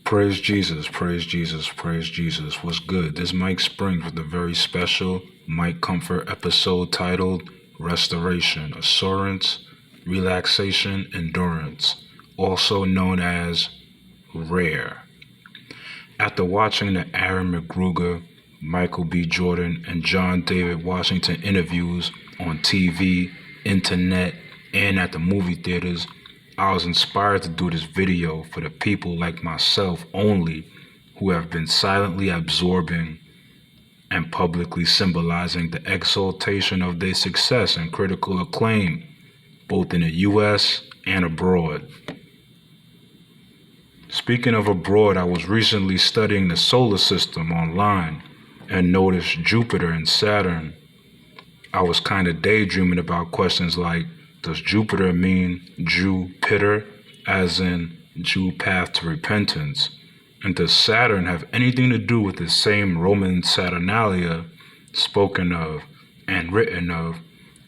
Praise Jesus, praise Jesus, praise Jesus. What's good? This is Mike Springs with a very special Mike Comfort episode titled Restoration, Assurance, Relaxation, Endurance, also known as R.A.R.E. After watching the Aaron McGruger, Michael B. Jordan, and John David Washington interviews on TV, internet, and at the movie theaters, I was inspired to do this video for the people like myself only who have been silently absorbing and publicly symbolizing the exaltation of their success and critical acclaim, both in the U.S. and abroad. Speaking of abroad, I was recently studying the solar system online and noticed Jupiter and Saturn. I was kind of daydreaming about questions like, does Jupiter mean Jew-pitter, as in Jew path to repentance? And does Saturn have anything to do with the same Roman Saturnalia spoken of and written of,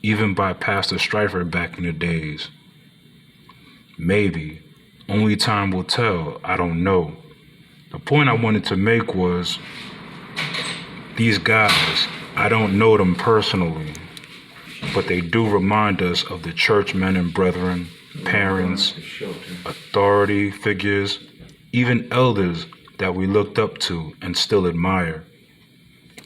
even by Pastor Stryfer back in the days? Maybe. Only time will tell. I don't know. The point I wanted to make was, these guys, I don't know them personally, but they do remind us of the churchmen and brethren, parents, authority figures, even elders that we looked up to and still admire.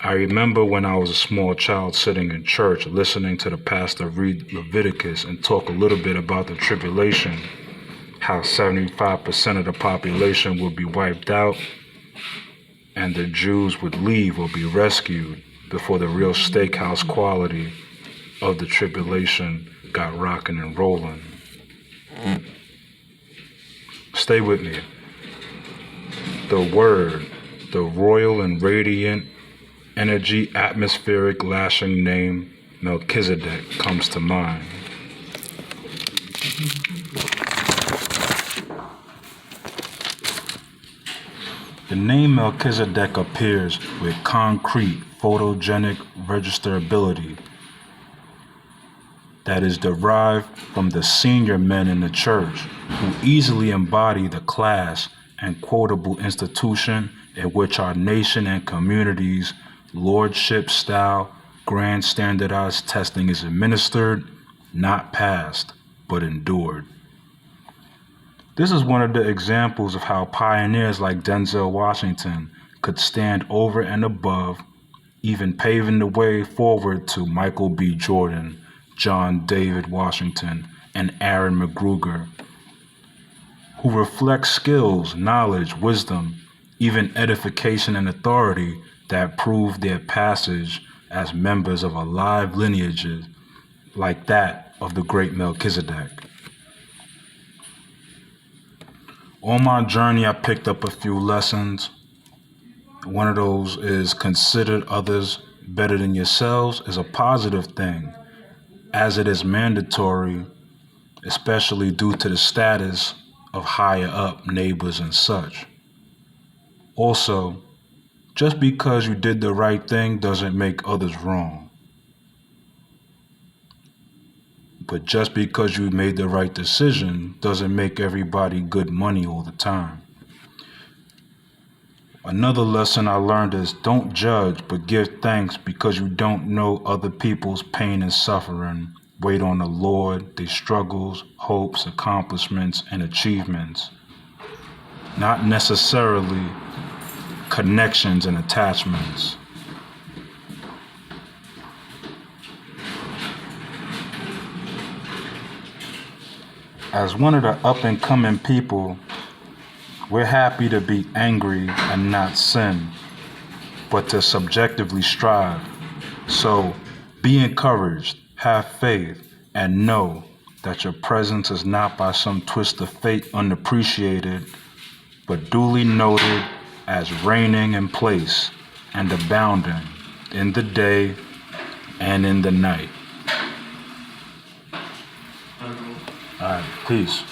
I remember when I was a small child sitting in church listening to the pastor read Leviticus and talk a little bit about the tribulation, how 75% of the population would be wiped out and the Jews would leave or be rescued before the real steakhouse quality of the tribulation got rocking and rolling. Stay with me. The word, the royal and radiant energy atmospheric lashing name Melchizedek comes to mind. The name Melchizedek appears with concrete photogenic registerability that is derived from the senior men in the church who easily embody the class and quotable institution in which our nation and community's lordship-style grand standardized testing is administered, not passed, but endured. This is one of the examples of how pioneers like Denzel Washington could stand over and above, even paving the way forward to Michael B. Jordan, John David Washington, and Aaron McGruger, who reflect skills, knowledge, wisdom, even edification and authority that prove their passage as members of a live lineage like that of the great Melchizedek. On my journey, I picked up a few lessons. One of those is consider others better than yourselves is a positive thing, as it is mandatory, especially due to the status of higher up neighbors and such. Also, just because you did the right thing doesn't make others wrong. But just because you made the right decision doesn't make everybody good money all the time. Another lesson I learned is don't judge, but give thanks because you don't know other people's pain and suffering. Wait on the Lord, their struggles, hopes, accomplishments, and achievements. Not necessarily connections and attachments. As one of the up-and-coming people, we're happy to be angry and not sin, but to subjectively strive. So be encouraged, have faith, and know that your presence is not by some twist of fate unappreciated, but duly noted as reigning in place and abounding in the day and in the night. All right, peace.